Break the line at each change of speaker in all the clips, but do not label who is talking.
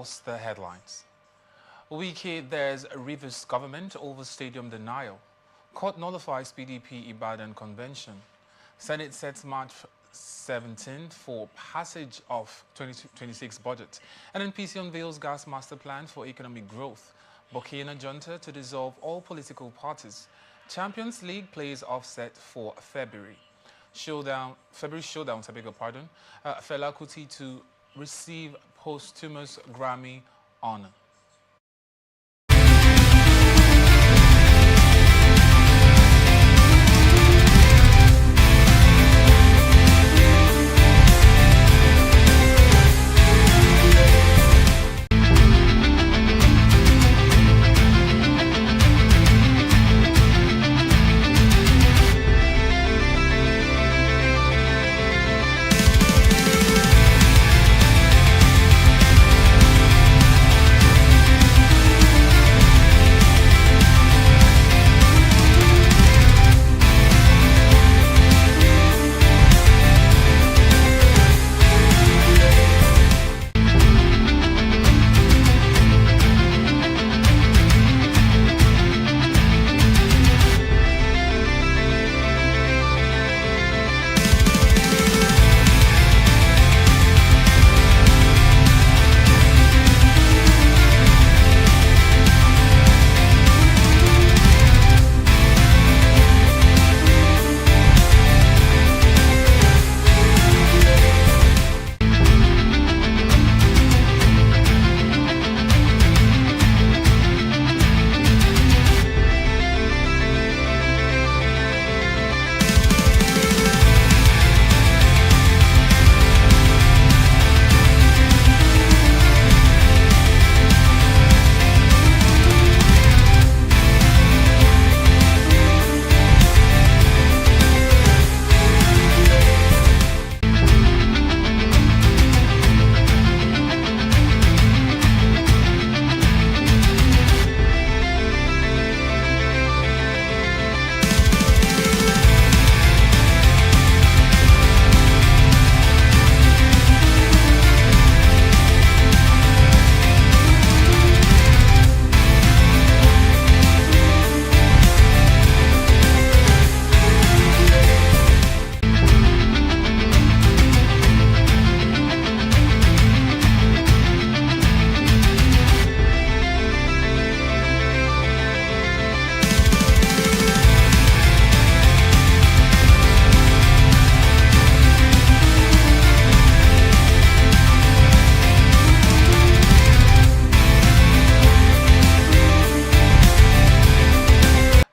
across the headlines. Wiki, there's a Rivers government over stadium denial. Court nullifies PDP Ibadan convention. Senate sets March 17th for passage of 2026 budget. And NPC unveils gas master plan for economic growth. Burkina junta to dissolve all political parties. Champions League plays offset for February showdown. Fela Kuti to receive posthumous Grammy honor.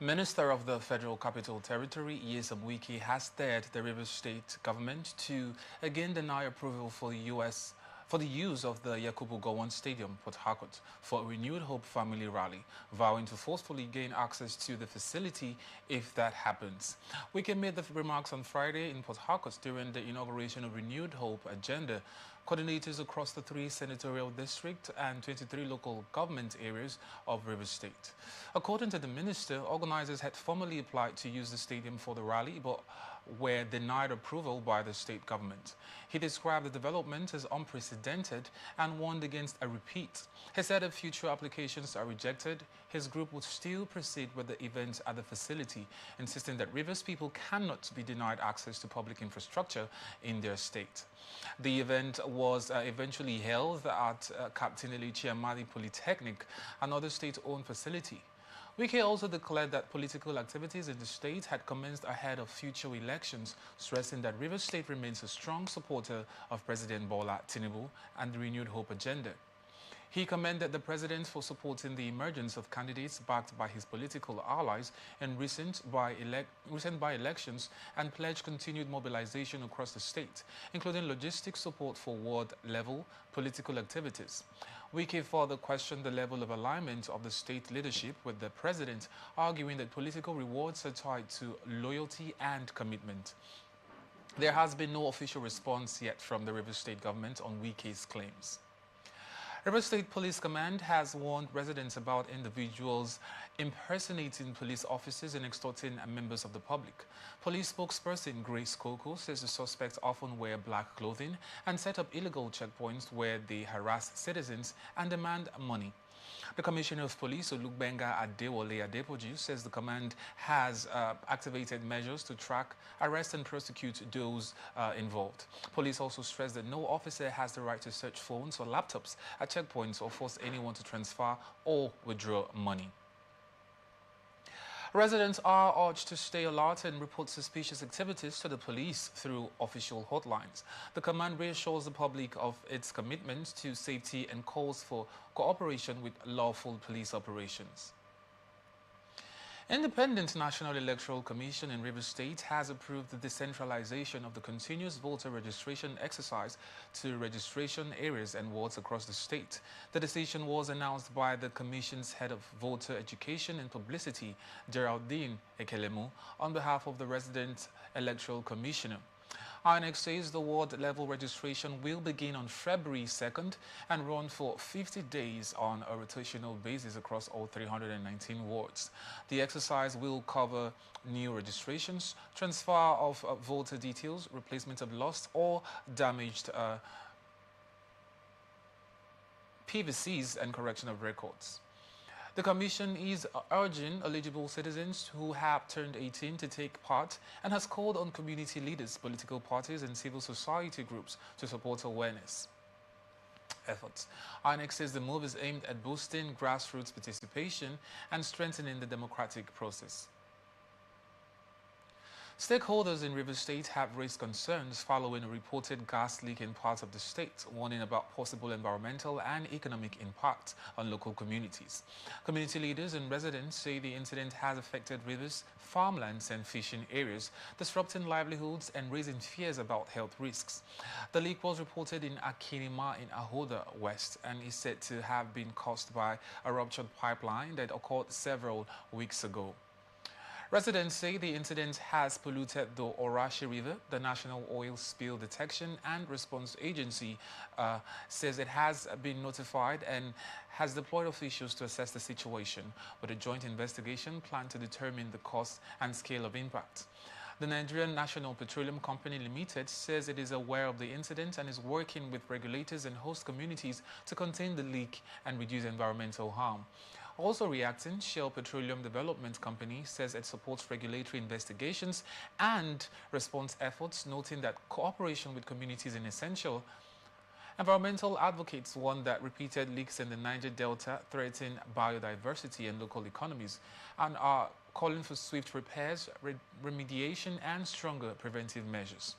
Minister of the Federal Capital Territory, Nyesom Wike, has dared the Rivers State government to again deny approval for the use of the Yakubu Gowon Stadium, Port Harcourt, for a renewed Hope Family Rally, vowing to forcefully gain access to the facility if that happens. Wike made the remarks on Friday in Port Harcourt during the inauguration of Renewed Hope Agenda. Coordinators across the 3 senatorial districts and 23 local government areas of Rivers State. According to the minister, organizers had formally applied to use the stadium for the rally, but were denied approval by the state government. He described the development as unprecedented and warned against a repeat. He said if future applications are rejected, his group would still proceed with the event at the facility, insisting that Rivers people cannot be denied access to public infrastructure in their state. The event was eventually held at Captain Elichi Amadi Polytechnic, another state-owned facility. Wike also declared that political activities in the state had commenced ahead of future elections, stressing that Rivers State remains a strong supporter of President Bola Tinubu and the Renewed Hope agenda. He commended the president for supporting the emergence of candidates backed by his political allies in recent by-elections and pledged continued mobilization across the state, including logistics support for ward-level political activities. Wike further questioned the level of alignment of the state leadership with the president, arguing that political rewards are tied to loyalty and commitment. There has been no official response yet from the Rivers State government on Wike's claims. River State Police Command has warned residents about individuals impersonating police officers and extorting members of the public. Police spokesperson Grace Coco says the suspects often wear black clothing and set up illegal checkpoints where they harass citizens and demand money. The Commissioner of Police, Olugbenga Adewale Adepoju, says the command has activated measures to track, arrest and prosecute those involved. Police also stressed that no officer has the right to search phones or laptops at checkpoints or force anyone to transfer or withdraw money. Residents are urged to stay alert and report suspicious activities to the police through official hotlines. The command reassures the public of its commitment to safety and calls for cooperation with lawful police operations. Independent National Electoral Commission in Rivers State has approved the decentralization of the continuous voter registration exercise to registration areas and wards across the state. The decision was announced by the Commission's Head of Voter Education and Publicity, Geraldine Ekelemu, on behalf of the Resident Electoral Commissioner. INEC says the ward-level registration will begin on February 2nd and run for 50 days on a rotational basis across all 319 wards. The exercise will cover new registrations, transfer of voter details, replacement of lost or damaged PVCs, and correction of records. The Commission is urging eligible citizens who have turned 18 to take part and has called on community leaders, political parties and civil society groups to support awareness efforts. INEC says the move is aimed at boosting grassroots participation and strengthening the democratic process. Stakeholders in Rivers State have raised concerns following a reported gas leak in parts of the state, warning about possible environmental and economic impact on local communities. Community leaders and residents say the incident has affected rivers, farmlands and fishing areas, disrupting livelihoods and raising fears about health risks. The leak was reported in Akinima in Ahoda West and is said to have been caused by a ruptured pipeline that occurred several weeks ago. Residents say the incident has polluted the Orashi River. The National Oil Spill Detection and Response Agency says it has been notified and has deployed officials to assess the situation, with a joint investigation planned to determine the cause and scale of impact. The Nigerian National Petroleum Company Limited says it is aware of the incident and is working with regulators and host communities to contain the leak and reduce environmental harm. Also reacting, Shell Petroleum Development Company says it supports regulatory investigations and response efforts, noting that cooperation with communities is essential. Environmental advocates warn that repeated leaks in the Niger Delta threaten biodiversity and local economies and are calling for swift repairs, remediation and stronger preventive measures.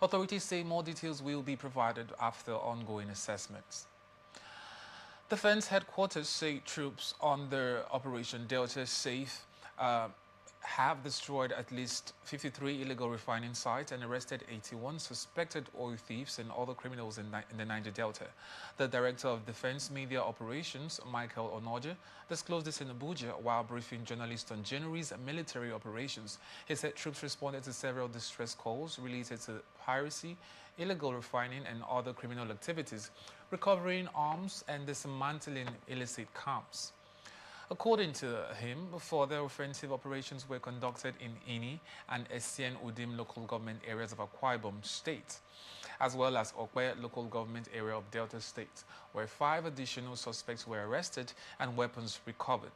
Authorities say more details will be provided after ongoing assessments. Defense headquarters say troops under Operation Delta Safe have destroyed at least 53 illegal refining sites and arrested 81 suspected oil thieves and other criminals in the Niger Delta. The Director of Defense Media Operations, Michael Onoje, disclosed this in Abuja while briefing journalists on January's military operations. He said troops responded to several distress calls related to piracy, illegal refining and other criminal activities, recovering arms and dismantling illicit camps. According to him, further offensive operations were conducted in Ini and Essien Udim local government areas of Akwa Ibom State, as well as Okwe local government area of Delta State, where 5 additional suspects were arrested and weapons recovered.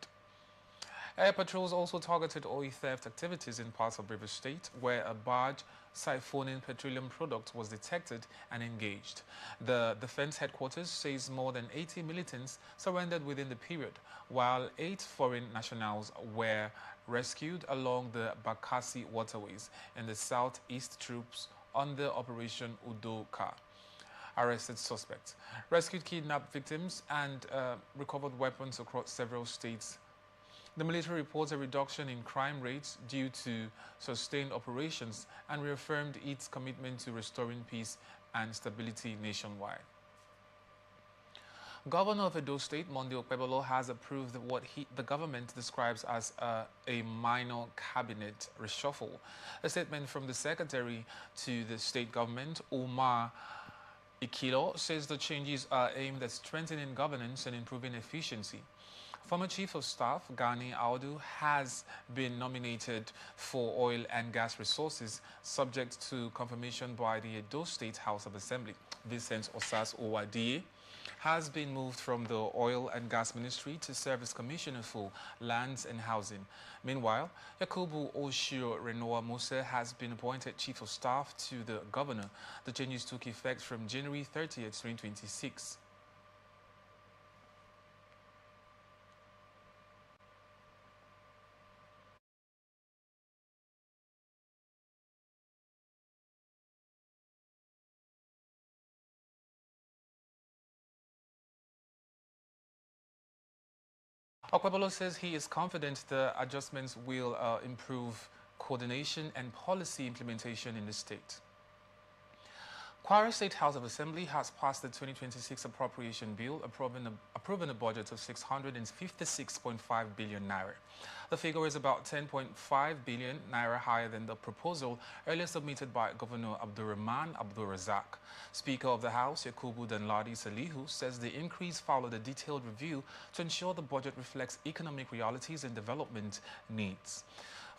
Air patrols also targeted oil theft activities in parts of Rivers State, where a barge siphoning petroleum products was detected and engaged. The Defense Headquarters says more than 80 militants surrendered within the period, while 8 foreign nationals were rescued along the Bakassi waterways in the southeast. Troops under Operation Udoka arrested suspects, rescued kidnapped victims and recovered weapons across several states. The military reports a reduction in crime rates due to sustained operations and reaffirmed its commitment to restoring peace and stability nationwide. Governor of Edo State, Monday Okpebolo, has approved what the government describes as a minor cabinet reshuffle. A statement from the secretary to the state government, Umar Ikilo says the changes are aimed at strengthening governance and improving efficiency. Former Chief of Staff Gani Audu has been nominated for oil and gas resources, subject to confirmation by the Edo State House of Assembly. Vincent Osas Owadiye has been moved from the Oil and Gas Ministry to serve as Commissioner for Lands and Housing. Meanwhile, Yakubu Oshio Renoa Musa has been appointed Chief of Staff to the Governor. The changes took effect from January 30th, 2026. Okwebolo says he is confident the adjustments will improve coordination and policy implementation in the state. Kwara State House of Assembly has passed the 2026 appropriation bill approving a budget of 656.5 billion naira. The figure is about 10.5 billion naira higher than the proposal earlier submitted by Governor Abdurrahman Abdulrazak. Speaker of the House, Yakubu Danladi Salihu, says the increase followed a detailed review to ensure the budget reflects economic realities and development needs.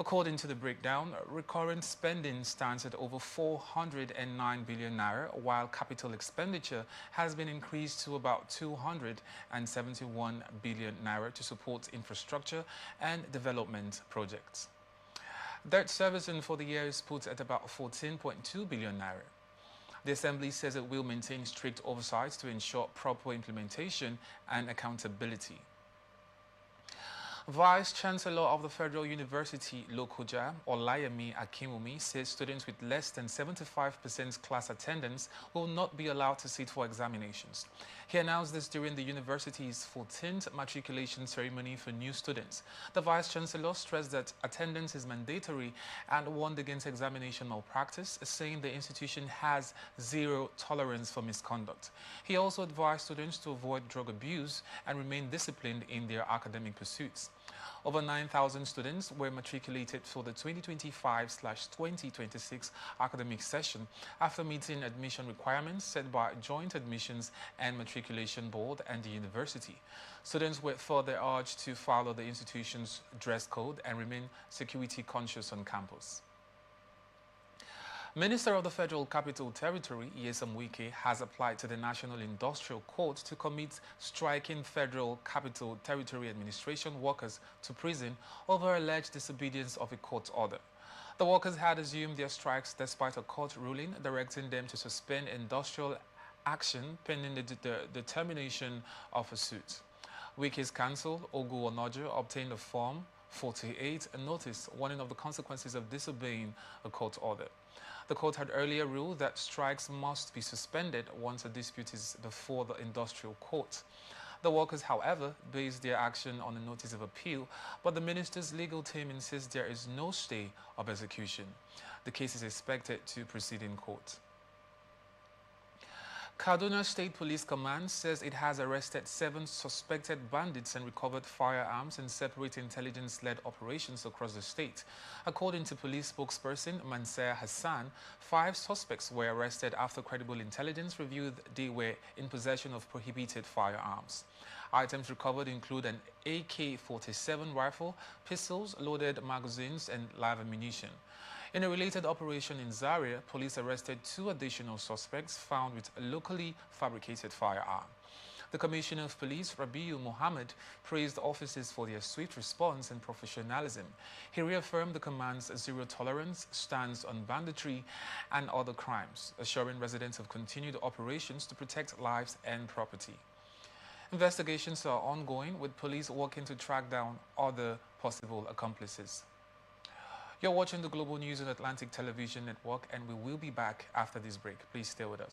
According to the breakdown, recurrent spending stands at over 409 billion naira, while capital expenditure has been increased to about 271 billion naira to support infrastructure and development projects. Debt servicing for the year is put at about 14.2 billion naira. The Assembly says it will maintain strict oversight to ensure proper implementation and accountability. Vice-Chancellor of the Federal University, Lokoja, Olayemi Akimumi, says students with less than 75% class attendance will not be allowed to sit for examinations. He announced this during the university's 14th matriculation ceremony for new students. The Vice-Chancellor stressed that attendance is mandatory and warned against examination malpractice, saying the institution has zero tolerance for misconduct. He also advised students to avoid drug abuse and remain disciplined in their academic pursuits. Over 9,000 students were matriculated for the 2025/2026 academic session after meeting admission requirements set by Joint Admissions and Matriculation Board and the university. Students were further urged to follow the institution's dress code and remain security conscious on campus. Minister of the Federal Capital Territory, Nyesom Wike, has applied to the National Industrial Court to commit striking Federal Capital Territory Administration workers to prison over alleged disobedience of a court order. The workers had assumed their strikes despite a court ruling directing them to suspend industrial action pending the termination of a suit. Wike's counsel, Ogu Onojo, obtained a Form 48, a notice warning of the consequences of disobeying a court order. The court had earlier ruled that strikes must be suspended once a dispute is before the industrial court. The workers, however, based their action on a notice of appeal, but the minister's legal team insists there is no stay of execution. The case is expected to proceed in court. Kaduna State Police Command says it has arrested 7 suspected bandits and recovered firearms in separate intelligence-led operations across the state. According to police spokesperson Manser Hassan, 5 suspects were arrested after credible intelligence revealed they were in possession of prohibited firearms. Items recovered include an AK-47 rifle, pistols, loaded magazines, and live ammunition. In a related operation in Zaria, police arrested 2 additional suspects found with a locally fabricated firearm. The Commissioner of Police, Rabiu Mohammed, praised officers for their swift response and professionalism. He reaffirmed the command's zero-tolerance stance on banditry and other crimes, assuring residents of continued operations to protect lives and property. Investigations are ongoing, with police working to track down other possible accomplices. You're watching the Global News on Atlantic Television Network, and we will be back after this break. Please stay with us.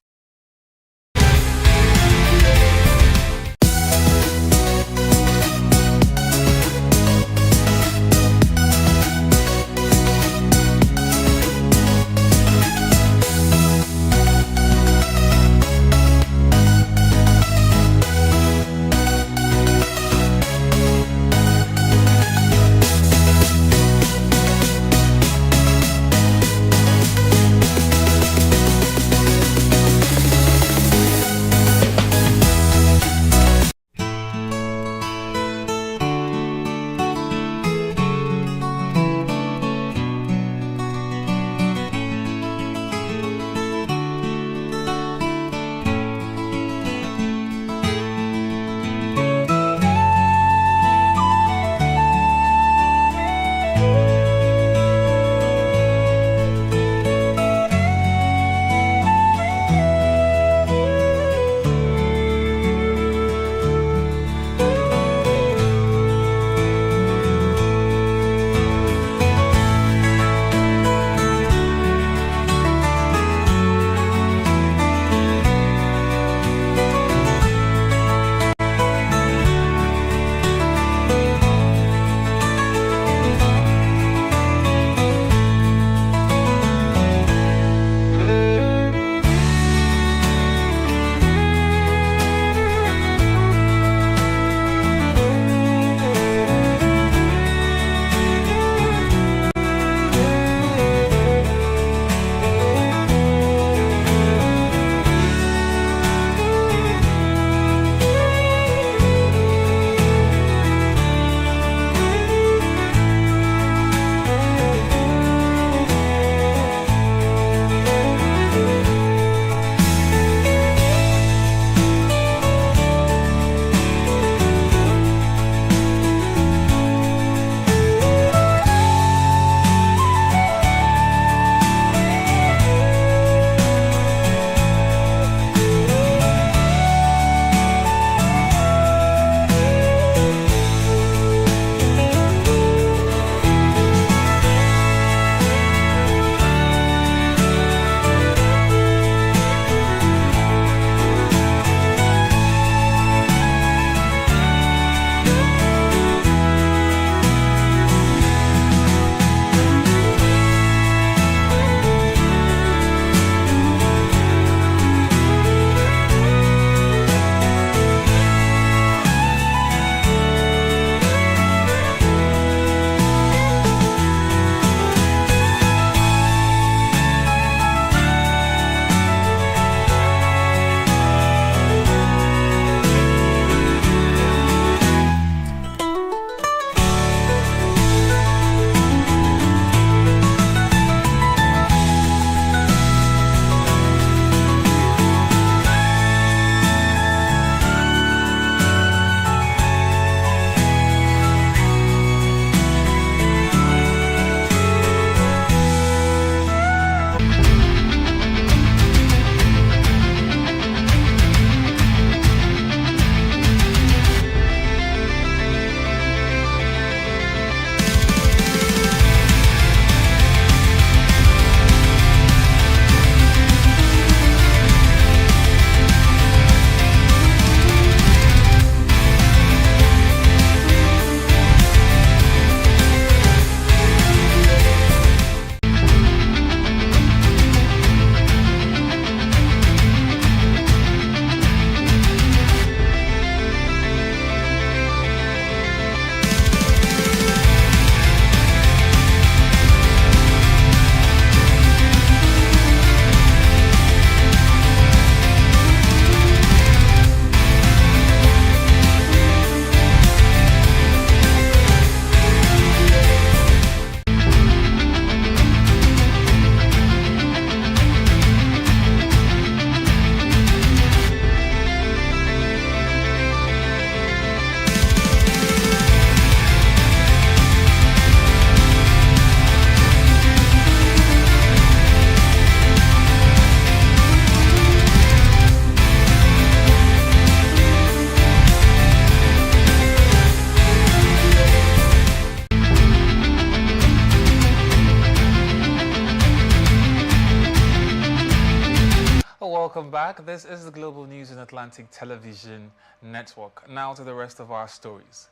back. This is the Global News in Atlantic Television Network. Now to the rest of our stories.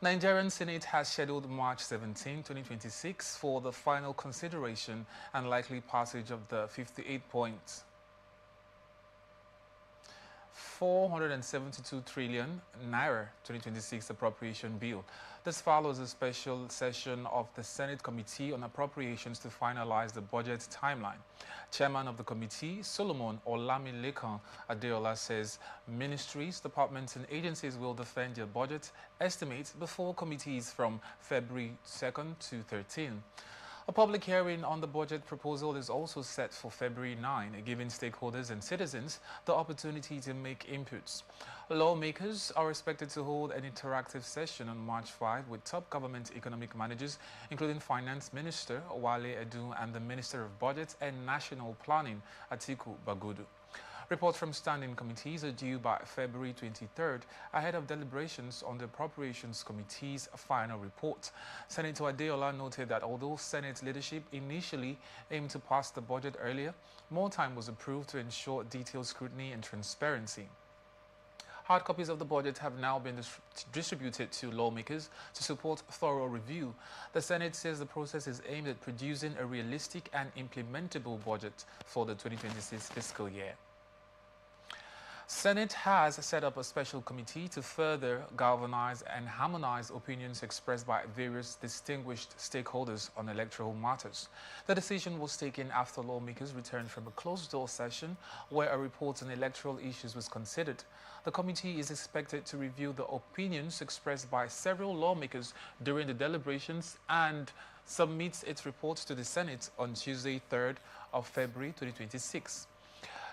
Nigerian Senate has scheduled March 17, 2026 for the final consideration and likely passage of the 58 points 472 trillion naira 2026 appropriation bill. This follows a special session of the Senate Committee on Appropriations to finalize the budget timeline. Chairman of the committee, Solomon Olamilekan Adeola, says ministries, departments and agencies will defend their budget estimates before committees from February 2nd to 13th. A public hearing on the budget proposal is also set for February 9, giving stakeholders and citizens the opportunity to make inputs. Lawmakers are expected to hold an interactive session on March 5 with top government economic managers, including Finance Minister Wale Edu and the Minister of Budget and National Planning, Atiku Bagudu. Reports from standing committees are due by February 23rd, ahead of deliberations on the Appropriations Committee's final report. Senator Adeola noted that although Senate leadership initially aimed to pass the budget earlier, more time was approved to ensure detailed scrutiny and transparency. Hard copies of the budget have now been distributed to lawmakers to support thorough review. The Senate says the process is aimed at producing a realistic and implementable budget for the 2026 fiscal year. Senate has set up a special committee to further galvanize and harmonize opinions expressed by various distinguished stakeholders on electoral matters. The decision was taken after lawmakers returned from a closed-door session where a report on electoral issues was considered. The committee is expected to review the opinions expressed by several lawmakers during the deliberations and submits its reports to the Senate on Tuesday, 3rd of February 2026.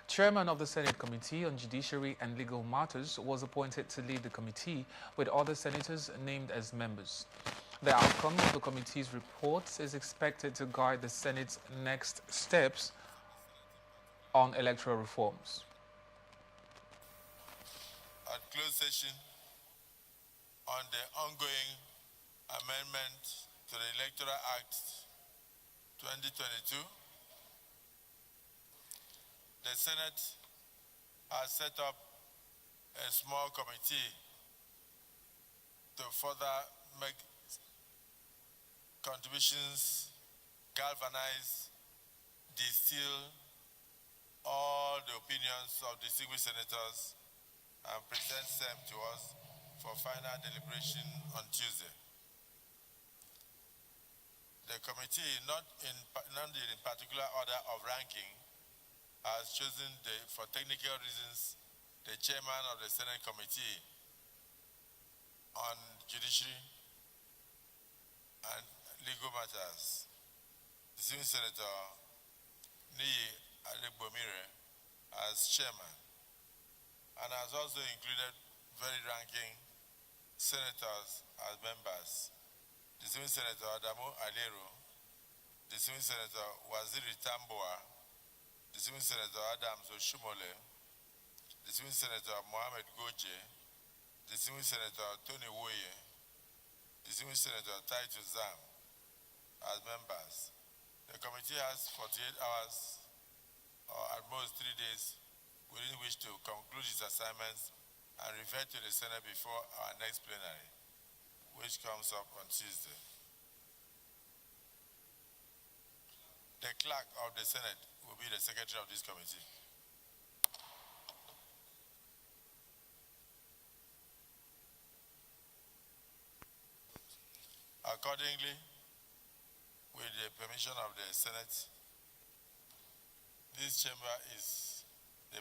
Chairman of the Senate Committee on Judiciary and Legal Matters was appointed to lead the committee, with other senators named as members. The outcome of the committee's reports is expected to guide the Senate's next steps on electoral reforms.
At closed session on the ongoing amendment to the Electoral Act 2022, the Senate has set up a small committee to further make contributions, galvanize, distill all the opinions of distinguished senators and present them to us for final deliberation on Tuesday. The committee, not in particular order of ranking, has chosen, for technical reasons, the chairman of the Senate Committee on Judiciary and Legal Matters, the Senior Senator Niyi Adegbomire, as chairman, and has also included very ranking senators as members: the Senior Senator Adamu Alero, the Senior Senator Waziri Tamboa, the Senior Senator Adams Oshumole, the Senior Senator Mohammed Goje, the Senior Senator Tony Woye, the Senior Senator Titus Zam as members. The committee has 48 hours, or at most 3 days, within which to conclude its assignments and refer to the Senate before our next plenary, which comes up on Tuesday. The clerk of the Senate will be the secretary of this committee. Accordingly, with the permission of the Senate, the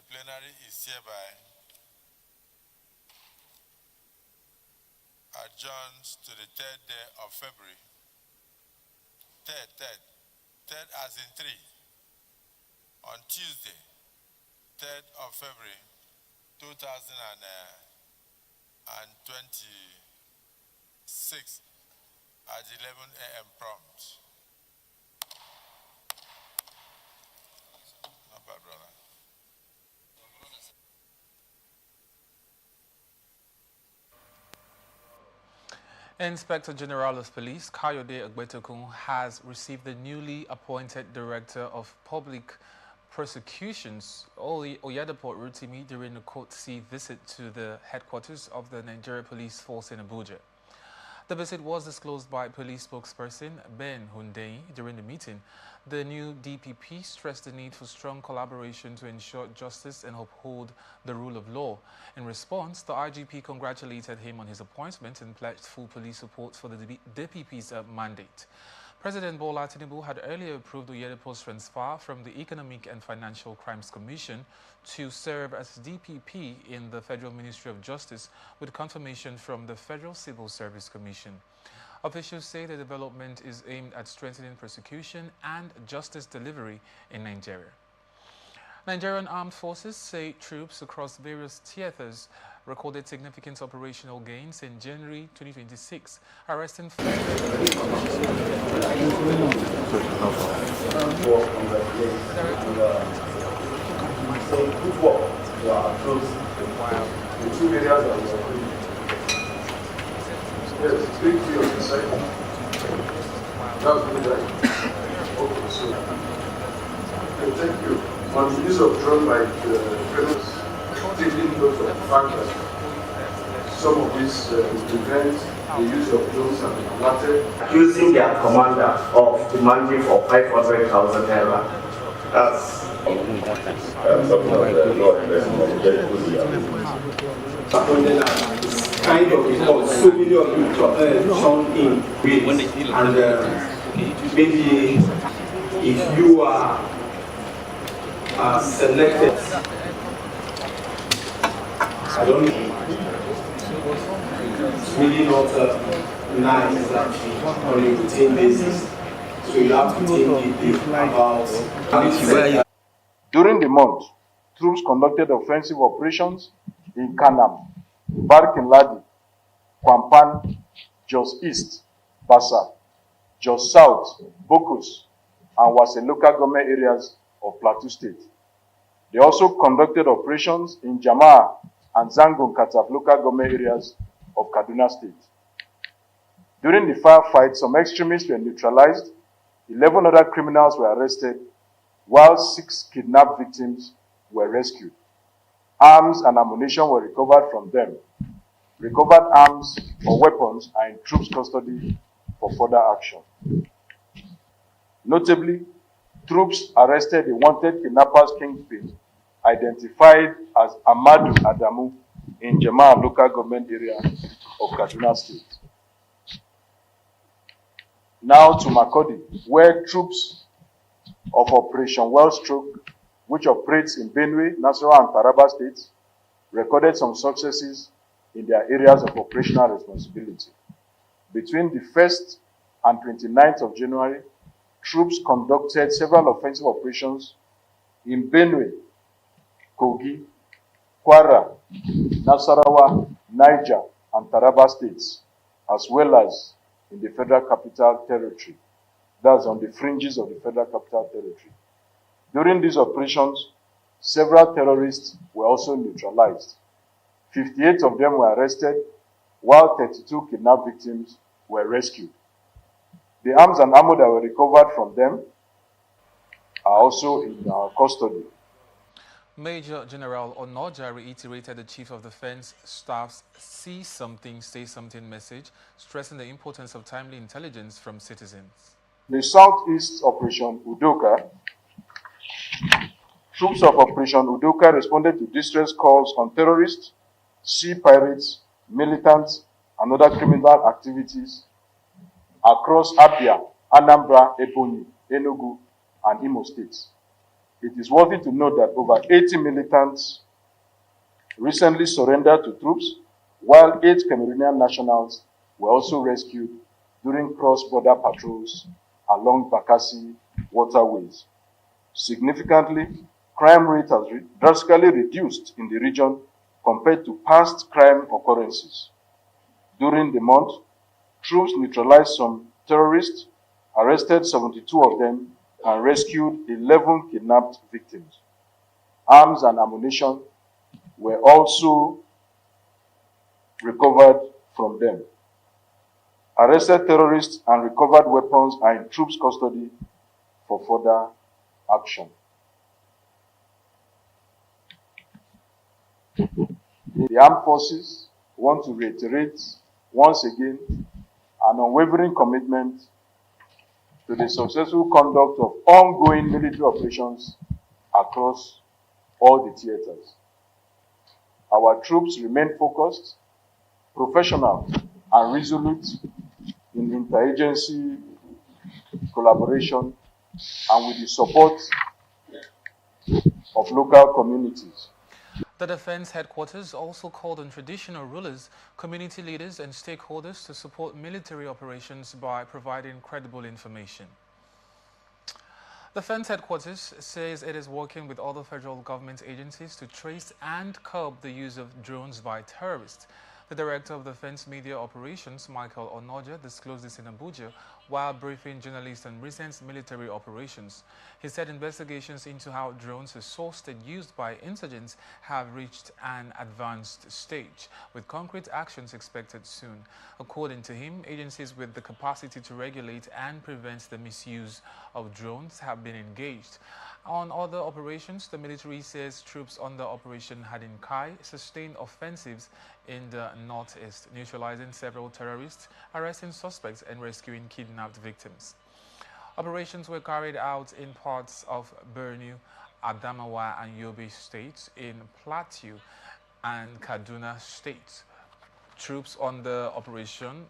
plenary is hereby adjourned to the 3rd day of February. Third as in 3. On Tuesday, 3rd of February, 2026 at 11 a.m. prompt. Not bad, brother.
Inspector General of Police Kayode Agbetekun has received the newly appointed Director of Public prosecutions, Oyedepo Rotimi during the courtesy visit to the headquarters of the Nigeria Police Force in Abuja. The visit was disclosed by police spokesperson Ben Hundeyi during the meeting. The new DPP stressed the need for strong collaboration to ensure justice and uphold the rule of law. In response, the IGP congratulated him on his appointment and pledged full police support for the DPP's mandate. President Bola Tinubu had earlier approved Oyedepo's transfer from the Economic and Financial Crimes Commission to serve as DPP in the Federal Ministry of Justice with confirmation from the Federal Civil Service Commission. Officials say the development is aimed at strengthening prosecution and justice delivery in Nigeria. Nigerian armed forces say troops across various theaters recorded significant operational gains in January 2026, arresting
Thank you. On the use of drone by the criminals, taking note of the fact that some of these events, the use of drones have been alerted.
Accusing their commander of demanding for 500,000 naira. That's
kind of because so many of you turned in ways, and maybe if you are selected, I don't know, it's really not nice that on a routine basis, so you have to think about.
During the month, troops conducted offensive operations in Kanam, Barkin Ladi, Kwampan, Jos East, Basa, Jos South, Bokus, and Wase local government areas of Plateau State. They also conducted operations in Jama'a and Zangon Kataf local government areas of Kaduna State. During the firefight, some extremists were neutralized, 11 other criminals were arrested, while 6 kidnapped victims were rescued. Arms and ammunition were recovered from them. Recovered arms or weapons are in troops' custody for further action. Notably, troops arrested a wanted kidnappers kingpin identified as Amadu Adamu in Jama'a local government area of Kaduna State. Now to Makodi, where troops of Operation Wellstroke, which operates in Benue, Nasarawa, and Taraba states, recorded some successes in their areas of operational responsibility. Between the 1st and 29th of January, troops conducted several offensive operations in Benue, Kogi, Kwara, Nasarawa, Niger, and Taraba states, as well as in the Federal Capital Territory. That's on the fringes of the Federal Capital Territory. During these operations, several terrorists were also neutralized. 58 of them were arrested, while 32 kidnapped victims were rescued. The arms and ammo that were recovered from them are also in our custody.
Major General Onoja reiterated the Chief of Defense Staff's see something, say something message, stressing the importance of timely intelligence from citizens.
The Southeast Operation Udoka, troops of Operation Udoka responded to distress calls on terrorists, sea pirates, militants, and other criminal activities across Abia, Anambra, Ebonyi, Enugu, and Imo states. It is worthy to note that over 80 militants recently surrendered to troops, while 8 Cameroonian nationals were also rescued during cross-border patrols along Bakassi waterways. Significantly, crime rate has drastically reduced in the region compared to past crime occurrences. During the month, troops neutralized some terrorists, arrested 72 of them, and rescued 11 kidnapped victims. Arms and ammunition were also recovered from them. Arrested terrorists and recovered weapons are in troops' custody for further action.
The armed forces want to reiterate once again an unwavering commitment to the successful conduct of ongoing military operations across all the theaters. Our troops remain focused, professional, and resolute in interagency collaboration and with the support of local communities.
The Defense Headquarters also called on traditional rulers, community leaders, and stakeholders to support military operations by providing credible information. The Defense Headquarters says it is working with other federal government agencies to trace and curb the use of drones by terrorists. The Director of Defense Media Operations, Michael Onoja, disclosed this in Abuja while briefing journalists on recent military operations. He said investigations into how drones are sourced and used by insurgents have reached an advanced stage, with concrete actions expected soon. According to him, agencies with the capacity to regulate and prevent the misuse of drones have been engaged. On other operations, the military says troops under Operation Hadinkai sustained offensives in the northeast, neutralizing several terrorists, arresting suspects, and rescuing kidnapped victims. Operations were carried out in parts of Borno, Adamawa, and Yobe states, in Plateau and Kaduna states. Troops under Operation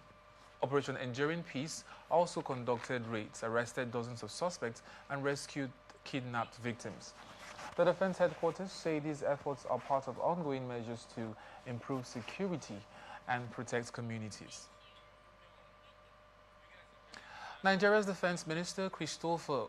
Enduring Peace also conducted raids, arrested dozens of suspects, and rescued kidnapped victims. The Defense Headquarters say these efforts are part of ongoing measures to improve security and protect communities. Nigeria's Defense Minister Christopher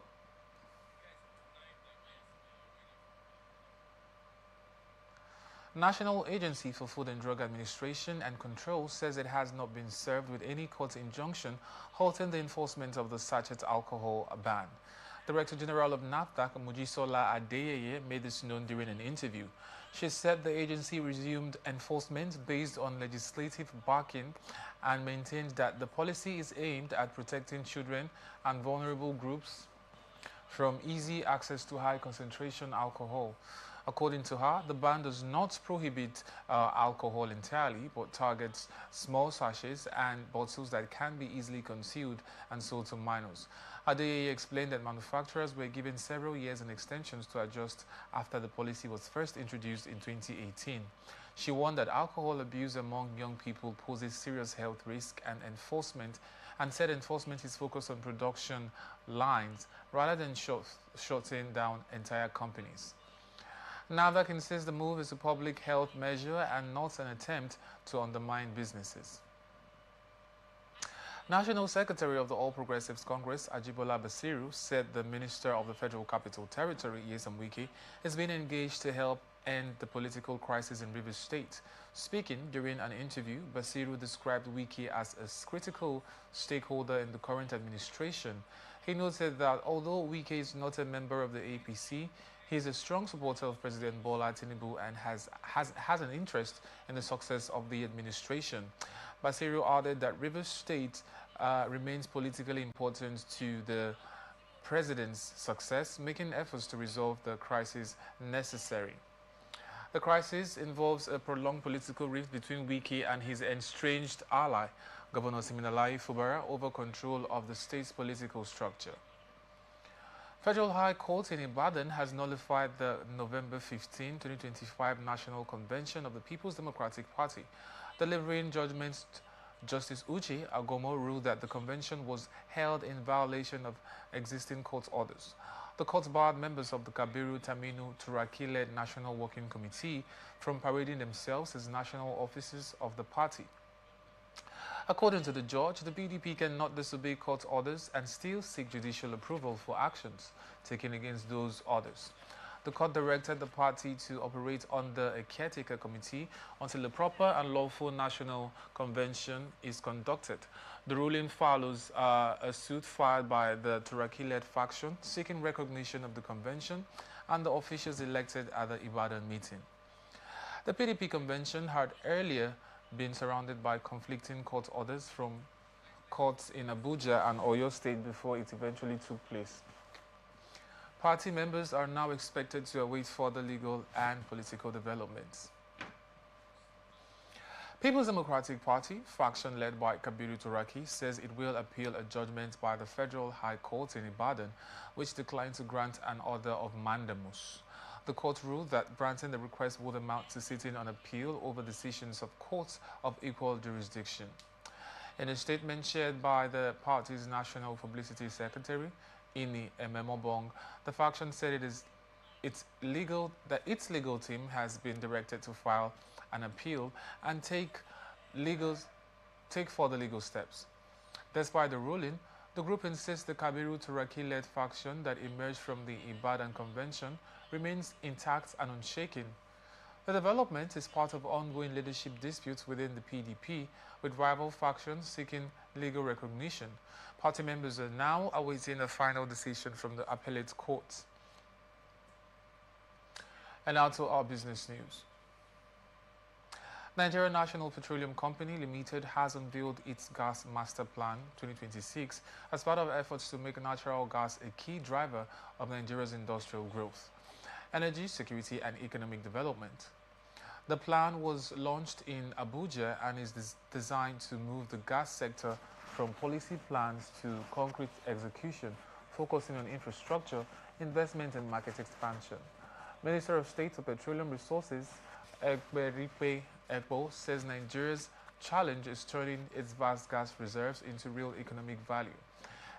National Agency for Food and Drug Administration and Control says it has not been served with any court injunction halting the enforcement of the sachet alcohol ban. Director General of NAFDAC, Mojisola Adeyeye, made this known during an interview. She said the agency resumed enforcement based on legislative backing and maintained that the policy is aimed at protecting children and vulnerable groups from easy access to high concentration alcohol. According to her, the ban does not prohibit alcohol entirely, but targets small sachets and bottles that can be easily concealed and sold to minors. Adeyeye explained that manufacturers were given several years and extensions to adjust after the policy was first introduced in 2018. She warned that alcohol abuse among young people poses serious health risk and said enforcement is focused on production lines rather than shutting down entire companies. NAFDAC insists the move is a public health measure and not an attempt to undermine businesses. National Secretary of the All Progressives Congress, Ajibola Basiru, said the Minister of the Federal Capital Territory, Nyesom Wike, is being engaged to help end the political crisis in Rivers State. Speaking during an interview, Basiru described Wike as a critical stakeholder in the current administration. He noted that although Wike is not a member of the APC, he is a strong supporter of President Bola Tinubu and has an interest in the success of the administration. Basiru added that Rivers State remains politically important to the president's success, making efforts to resolve the crisis necessary. The crisis involves a prolonged political rift between Wike and his estranged ally, Governor Siminalayi Fubara, over control of the state's political structure. Federal High Court in Ibadan has nullified the November 15, 2025 National Convention of the People's Democratic Party. Delivering judgments, Justice Uche Agomo ruled that the convention was held in violation of existing court orders. The court barred members of the Kabiru Taminu Turaki-led National Working Committee from parading themselves as national officers of the party. According to the judge, the PDP cannot disobey court orders and still seek judicial approval for actions taken against those orders. The court directed the party to operate under a caretaker committee until a proper and lawful national convention is conducted. The ruling follows a suit filed by the Turaki-led faction seeking recognition of the convention and the officials elected at the Ibadan meeting. The PDP convention had earlier been surrounded by conflicting court orders from courts in Abuja and Oyo State before it eventually took place. Party members are now expected to await further legal and political developments. People's Democratic Party, faction led by Kabiru Turaki, says it will appeal a judgment by the Federal High Court in Ibadan, which declined to grant an order of mandamus. The court ruled that granting the request would amount to sitting on appeal over decisions of courts of equal jurisdiction. In a statement shared by the party's National Publicity Secretary, Ini Ememobong, the faction said its legal team has been directed to file an appeal and take further legal steps. Despite the ruling, the group insists the Kabiru Turaki-led faction that emerged from the Ibadan Convention remains intact and unshaken. The development is part of ongoing leadership disputes within the PDP, with rival factions seeking legal recognition. Party members are now awaiting a final decision from the appellate courts. And now to our business news. Nigeria National Petroleum Company Limited has unveiled its Gas Master Plan 2026 as part of efforts to make natural gas a key driver of Nigeria's industrial growth, energy security and economic development. The plan was launched in Abuja and is designed to move the gas sector from policy plans to concrete execution, focusing on infrastructure, investment and market expansion. Minister of State for Petroleum Resources, Egberipe Ekpo, says Nigeria's challenge is turning its vast gas reserves into real economic value.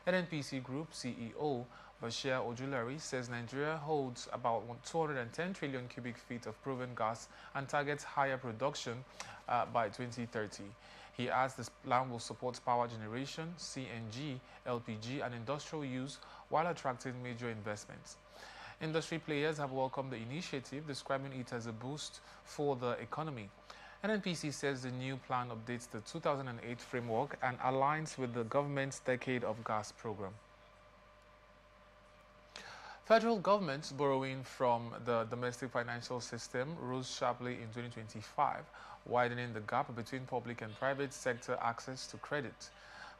NNPC Group CEO Bashir Ojulari says Nigeria holds about 210 trillion cubic feet of proven gas and targets higher production by 2030. He adds this plan will support power generation, CNG, LPG and industrial use while attracting major investments. Industry players have welcomed the initiative, describing it as a boost for the economy. NNPC says the new plan updates the 2008 framework and aligns with the government's Decade of Gas program. Federal government's borrowing from the domestic financial system rose sharply in 2025, widening the gap between public and private sector access to credit.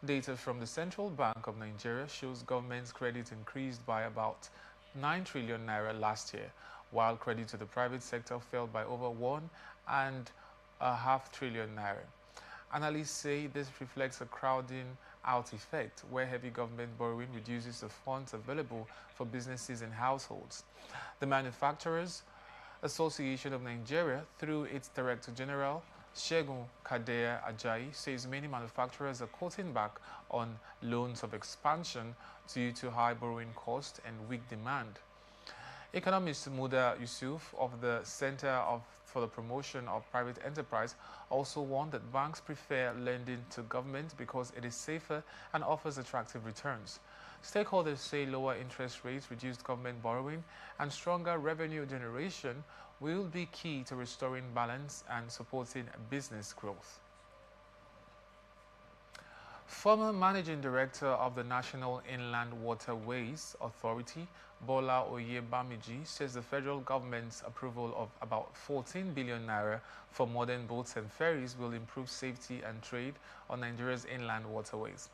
Data from the Central Bank of Nigeria shows government's credit increased by about 9 trillion naira last year, while credit to the private sector fell by over 1.5 trillion naira. Analysts say this reflects a crowding out effect, where heavy government borrowing reduces the funds available for businesses and households. The Manufacturers Association of Nigeria, through its Director General, Segun Kadea Ajayi, says many manufacturers are cutting back on loans of expansion due to high borrowing costs and weak demand. Economist Muda Yusuf of the Center for the Promotion of Private Enterprise also warned that banks prefer lending to government because it is safer and offers attractive returns. Stakeholders say lower interest rates, reduced government borrowing, and stronger revenue generation will be key to restoring balance and supporting business growth. Former Managing Director of the National Inland Waterways Authority, Bola Oyebamiji, says the federal government's approval of about 14 billion naira for modern boats and ferries will improve safety and trade on Nigeria's inland waterways.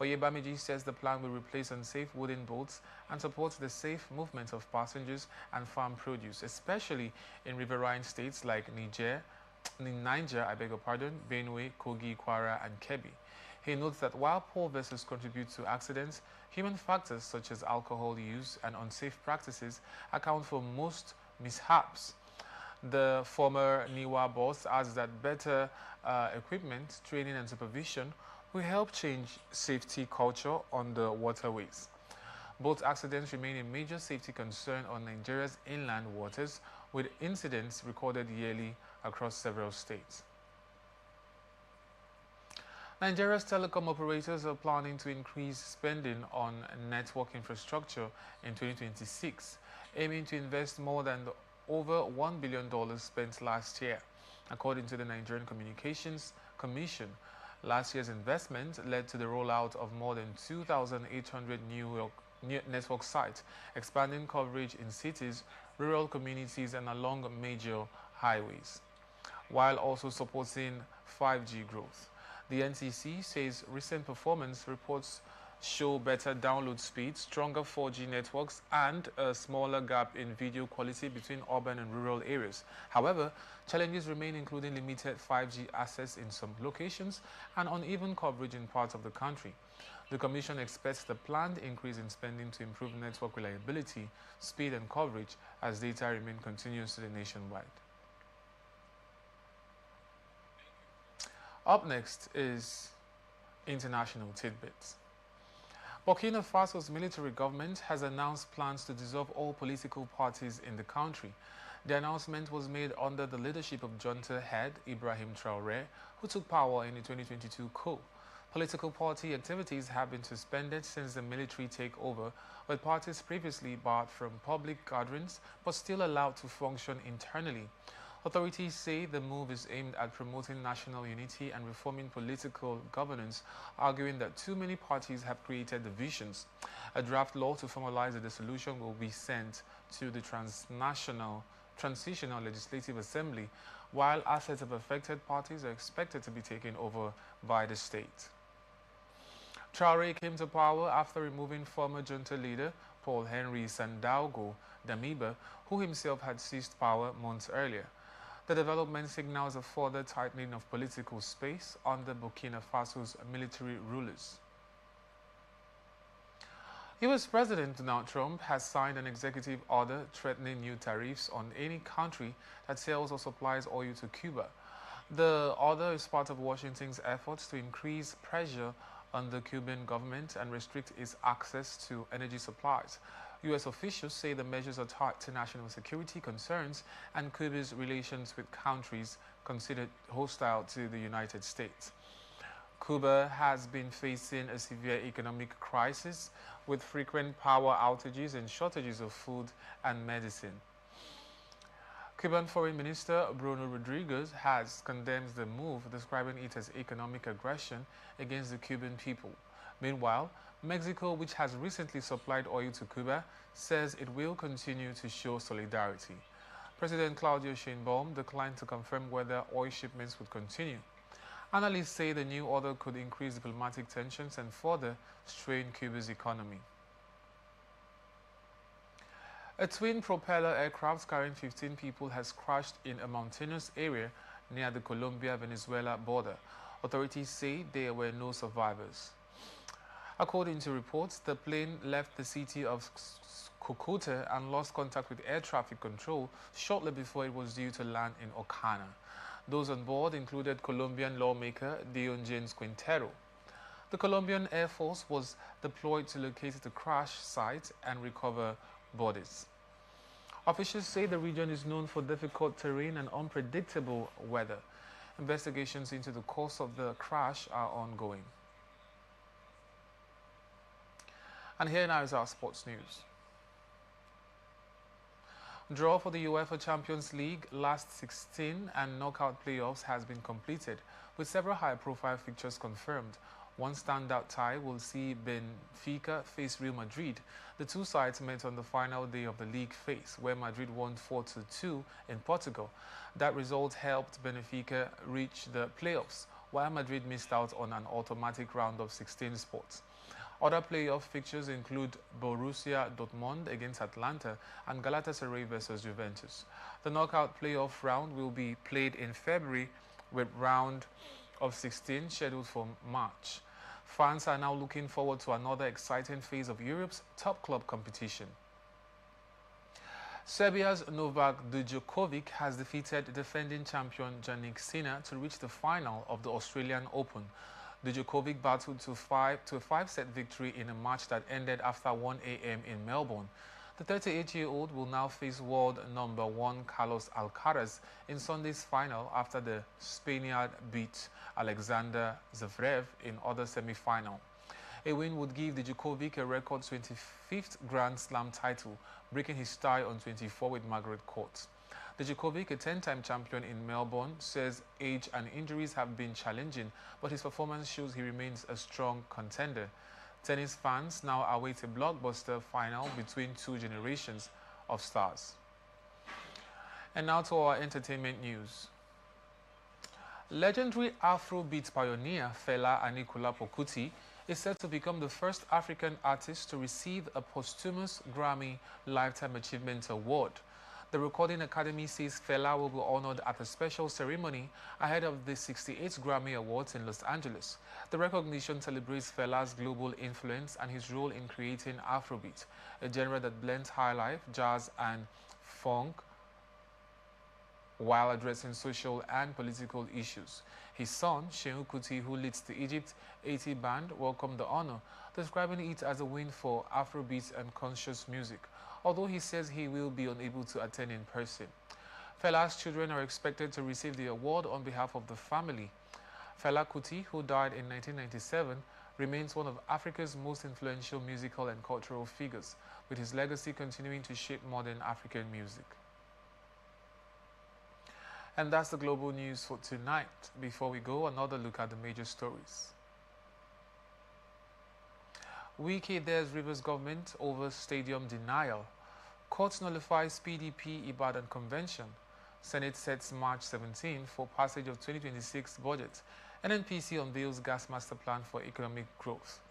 Oyebamiji says the plan will replace unsafe wooden boats and support the safe movement of passengers and farm produce, especially in riverine states like Niger, Benue, Kogi, Kwara, and Kebbi. He notes that while poor vessels contribute to accidents, human factors such as alcohol use and unsafe practices account for most mishaps. The former NIWA boss adds that better equipment, training and supervision will help change safety culture on the waterways. Boat accidents remain a major safety concern on Nigeria's inland waters, with incidents recorded yearly across several states. Nigeria's telecom operators are planning to increase spending on network infrastructure in 2026, aiming to invest more than the over $1 billion spent last year, according to the Nigerian Communications Commission. Last year's investment led to the rollout of more than 2,800 new network sites, expanding coverage in cities, rural communities, and along major highways, while also supporting 5G growth. The NCC says recent performance reports show better download speeds, stronger 4G networks, and a smaller gap in video quality between urban and rural areas. However, challenges remain, including limited 5G access in some locations and uneven coverage in parts of the country. The Commission expects the planned increase in spending to improve network reliability, speed, and coverage as data remain continuously nationwide. Up next is international tidbits. Burkina Faso's military government has announced plans to dissolve all political parties in the country. The announcement was made under the leadership of junta head Ibrahim Traoré, who took power in the 2022 coup. Political party activities have been suspended since the military takeover, with parties previously barred from public gatherings but still allowed to function internally. Authorities say the move is aimed at promoting national unity and reforming political governance, arguing that too many parties have created divisions. A draft law to formalize the dissolution will be sent to the Transitional Legislative Assembly, while assets of affected parties are expected to be taken over by the state. Traoré came to power after removing former junta leader Paul-Henri Sandaogo Damiba, who himself had seized power months earlier. The development signals a further tightening of political space under Burkina Faso's military rulers. U.S. President Donald Trump has signed an executive order threatening new tariffs on any country that sells or supplies oil to Cuba. The order is part of Washington's efforts to increase pressure on the Cuban government and restrict its access to energy supplies. U.S. officials say the measures are tied to national security concerns and Cuba's relations with countries considered hostile to the United States. Cuba has been facing a severe economic crisis with frequent power outages and shortages of food and medicine. Cuban Foreign Minister Bruno Rodriguez has condemned the move, describing it as economic aggression against the Cuban people. Meanwhile, Mexico, which has recently supplied oil to Cuba, says it will continue to show solidarity. President Claudia Sheinbaum declined to confirm whether oil shipments would continue. Analysts say the new order could increase diplomatic tensions and further strain Cuba's economy. A twin-propeller aircraft carrying 15 people has crashed in a mountainous area near the Colombia-Venezuela border. Authorities say there were no survivors. According to reports, the plane left the city of Cucuta and lost contact with air traffic control shortly before it was due to land in Ocana. Those on board included Colombian lawmaker Diogenes Quintero. The Colombian Air Force was deployed to locate the crash site and recover bodies. Officials say the region is known for difficult terrain and unpredictable weather. Investigations into the cause of the crash are ongoing. And here now is our sports news. Draw for the UEFA Champions League last 16 and knockout playoffs has been completed, with several high-profile fixtures confirmed. One standout tie will see Benfica face Real Madrid. The two sides met on the final day of the league phase, where Madrid won 4-2 in Portugal. That result helped Benfica reach the playoffs, while Madrid missed out on an automatic round of 16 spots. Other playoff fixtures include Borussia Dortmund against Atlanta and Galatasaray versus Juventus. The knockout playoff round will be played in February, with round of 16 scheduled for March. Fans are now looking forward to another exciting phase of Europe's top club competition. Serbia's Novak Djokovic has defeated defending champion Jannik Sinner to reach the final of the Australian Open. Djokovic battled to a five-set victory in a match that ended after 1 a.m. in Melbourne. The 38-year-old will now face world number 1 Carlos Alcaraz in Sunday's final after the Spaniard beat Alexander Zverev in other semi-final. A win would give Djokovic a record 25th Grand Slam title, breaking his tie on 24 with Margaret Court. Djokovic, a 10-time champion in Melbourne, says age and injuries have been challenging, but his performance shows he remains a strong contender. Tennis fans now await a blockbuster final between two generations of stars. And now to our entertainment news. Legendary Afrobeat pioneer Fela Anikulapo Kuti is said to become the first African artist to receive a posthumous Grammy Lifetime Achievement Award. The Recording Academy says Fela will be honored at a special ceremony ahead of the 68th Grammy Awards in Los Angeles. The recognition celebrates Fela's global influence and his role in creating Afrobeat, a genre that blends high life, jazz, and funk while addressing social and political issues. His son, Shehu Kuti, who leads the Egypt 80 band, welcomed the honor, describing it as a win for Afrobeat and conscious music, although he says he will be unable to attend in person. Fela's children are expected to receive the award on behalf of the family. Fela Kuti, who died in 1997, remains one of Africa's most influential musical and cultural figures, with his legacy continuing to shape modern African music. And that's the global news for tonight. Before we go, another look at the major stories. Wiki dares Rivers government over stadium denial. Court nullifies PDP Ibadan convention. Senate sets March 17 for passage of 2026 budget. NNPC unveils gas master plan for economic growth.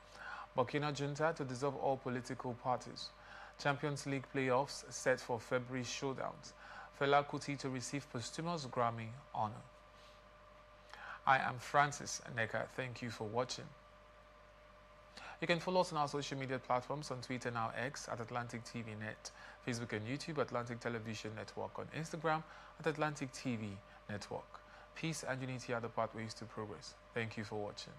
Burkina junta to dissolve all political parties. Champions League playoffs set for February showdowns. Fela Kuti to receive posthumous Grammy honor. I am Francis Neka. Thank you for watching. You can follow us on our social media platforms on Twitter, now X, at Atlantic TV Net, Facebook and YouTube, Atlantic Television Network, on Instagram, at Atlantic TV Network. Peace and unity are the pathways to progress. Thank you for watching.